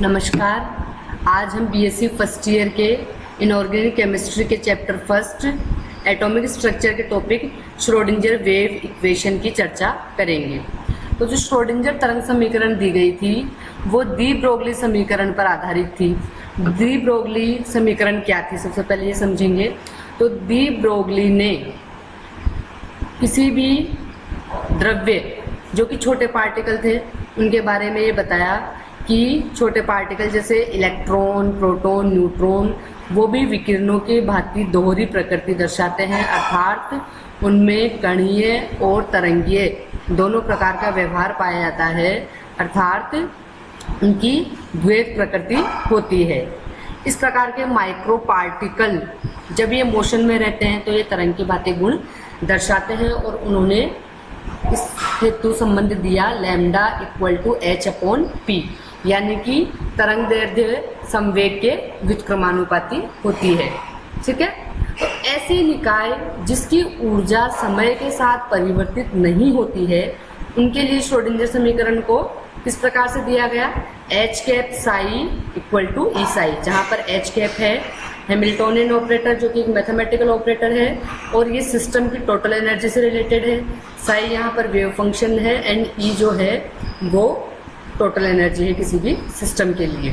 नमस्कार। आज हम बीएससी फर्स्ट ईयर के इनऑर्गेनिक केमिस्ट्री के चैप्टर फर्स्ट एटॉमिक स्ट्रक्चर के टॉपिक श्रोडिंगर वेव इक्वेशन की चर्चा करेंगे। तो जो श्रोडिंगर तरंग समीकरण दी गई थी वो डी ब्रोगली समीकरण पर आधारित थी। डी ब्रोगली समीकरण क्या थी, सबसे पहले ये समझेंगे। तो डी ब्रोगली ने किसी भी द्रव्य जो कि छोटे पार्टिकल थे उनके बारे में ये बताया कि छोटे पार्टिकल जैसे इलेक्ट्रॉन, प्रोटॉन, न्यूट्रॉन वो भी विकिरणों की भांति दोहरी प्रकृति दर्शाते हैं, अर्थात उनमें कणीय और तरंगीय दोनों प्रकार का व्यवहार पाया जाता है, अर्थात उनकी द्वैत प्रकृति होती है। इस प्रकार के माइक्रो पार्टिकल जब ये मोशन में रहते हैं तो ये तरंग की भांति गुण दर्शाते हैं और उन्होंने इस हेतु संबंध दिया lambda equal to h upon p, यानी कि तरंग दैर्ध्य संवेग के व्युत्क्रमानुपाती होती है। ठीक है। तो ऐसी निकाय जिसकी ऊर्जा समय के साथ परिवर्तित नहीं होती है उनके लिए श्रोडिंगर समीकरण को किस प्रकार से दिया गया, H cap psi equal to E psi, जहां पर एच कैप है हैमिल्टोनियन ऑपरेटर जो कि एक मैथमेटिकल ऑपरेटर है और ये सिस्टम की टोटल एनर्जी से रिलेटेड है, साई यहाँ पर वेव फंक्शन है एंड ई जो है वो टोटल एनर्जी है किसी भी सिस्टम के लिए।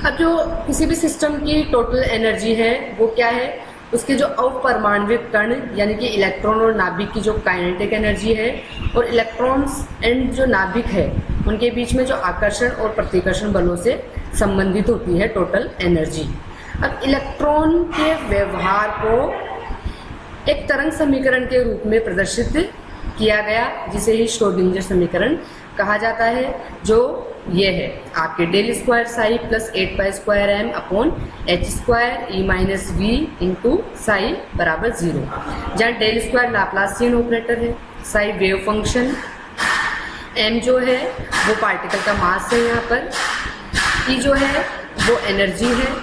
अब जो किसी भी सिस्टम की टोटल एनर्जी है वो क्या है, उसके जो अपरमाणविक कण यानी कि इलेक्ट्रॉन और नाभिक की जो काइनेटिक एनर्जी है और इलेक्ट्रॉन्स एंड जो नाभिक है उनके बीच में जो आकर्षण और प्रतिकर्षण बलों से संबंधित होती है टोटल एनर्जी। अब इलेक्ट्रॉन के व्यवहार को एक तरंग समीकरण के रूप में प्रदर्शित किया गया जिसे ही श्रोडिंगर समीकरण कहा जाता है, जो ये है आपके del square psi plus 8 pi square m upon h square E minus V into psi बराबर 0, जहाँ डेल स्क्वायर लाप्लासियन ऑपरेटर है, साई वेव फंक्शन, एम जो है वो पार्टिकल का मास है, यहाँ पर ई जो है वो एनर्जी है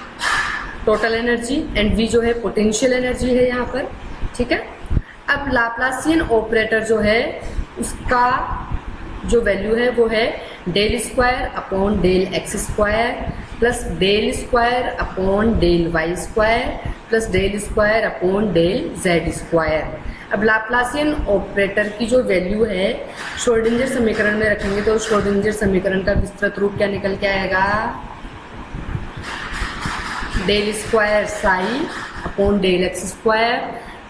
टोटल एनर्जी एंड वी जो है पोटेंशियल एनर्जी है यहाँ पर। ठीक है। अब लाप्लासियन ऑपरेटर जो है उसका जो वैल्यू है वो है del square upon del x square plus del square upon del y square plus del square upon del z square. अब लाप्लासियन ऑपरेटर की जो वैल्यू है श्रोडिंगर समीकरण में रखेंगे तो श्रोडिंगर समीकरण का विस्तृत रूप क्या निकल के आएगा, del square psi upon del x square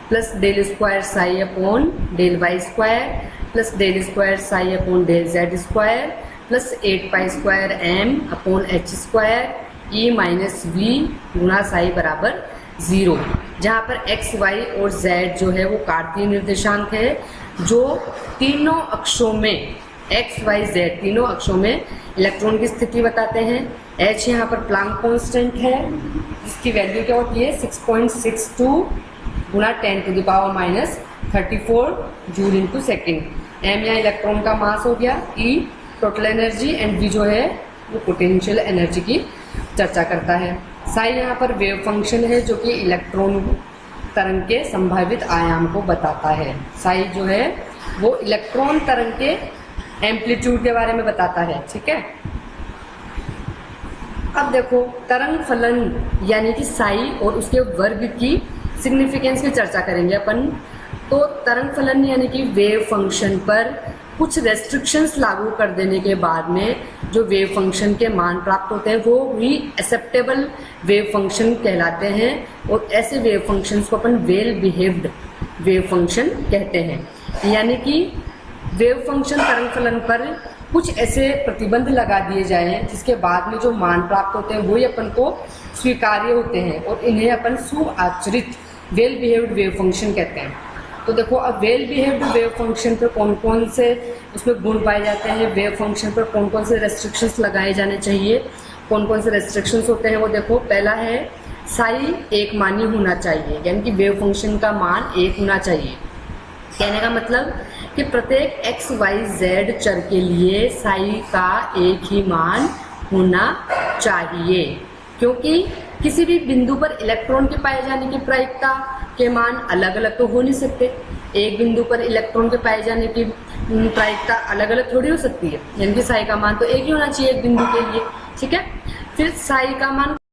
plus del square psi upon del y square plus del square psi upon del z square plus 8 pi square m upon h square E minus V गुना psi बराबर 0, जहाँ पर x Y और Z जो है वो कार्तीय निर्देशांक है जो तीनों अक्षों में एक्स वाई जेड तीनों अक्षों में इलेक्ट्रॉन की स्थिति बताते हैं। एच यहाँ पर प्लांक कांस्टेंट है जिसकी वैल्यू क्या होती है 6.62 गुना 10 to the power minus 34 joule into second. M या इलेक्ट्रॉन का मास हो गया, E total energy and V जो है वो पोटेंशियल एनर्जी की चर्चा करता है। साई यहाँ पर वेव फंक्शन है जो कि इलेक्ट्रॉन तरंग के संभावित आयाम को बताता है। साई जो है वो इलेक्ट्रॉन तरंग के एम्पलीट्यूड के बारे में बताता है। ठीक है। अब देखो तरंग फलन यानी कि साई और उसके वर्ग की सिग्निफिकेंस की चर्चा करेंगे अपन। तो तरंग फलन यानी कि वेव फंक्शन पर कुछ रेस्ट्रिक्शंस लागू कर देने के बाद में जो वेव फंक्शन के मान प्राप्त होते हैं वो भी एक्सेप्टेबल वेव फंक्शन कहलाते हैं और ऐसे वेव फंक्शंस को अपन वेल बिहेव्ड वेव फंक्शन कहते हैं। यानी कि वेव फंक्शन तरंग फलन पर कुछ ऐसे प्रतिबंध लगा दिए जाए जिसके बाद में जो मान प्राप्त होते हैं वही अपन को स्वीकार्य होते हैं और इन्हें अपन सुआचरित वेल बिहेव्ड वेव फंक्शन कहते हैं। तो देखो अब वेल बिहेव्ड वेव फंक्शन पर कौन कौन से उसमें गुण पाए जाते हैं, वेव फंक्शन पर कौन कौन से रेस्ट्रिक्शंस लगाए जाने चाहिए, कौन कौन से रेस्ट्रिक्शंस होते हैं वो देखो। पहला है साई एक मानी होना चाहिए, यानी कि वेव फंक्शन का मान 1 होना चाहिए। कहने का मतलब कि प्रत्येक एक्स वाई जेड चर के लिए साई का एक ही मान होना चाहिए, क्योंकि किसी भी बिंदु पर इलेक्ट्रॉन के पाए जाने की प्रायिकता के मान अलग अलग तो हो नहीं सकते। एक बिंदु पर इलेक्ट्रॉन के पाए जाने की प्रायिकता अलग अलग थोड़ी हो सकती है, यानी कि साई का मान तो एक ही होना चाहिए एक बिंदु के लिए। ठीक है। फिर साई का मान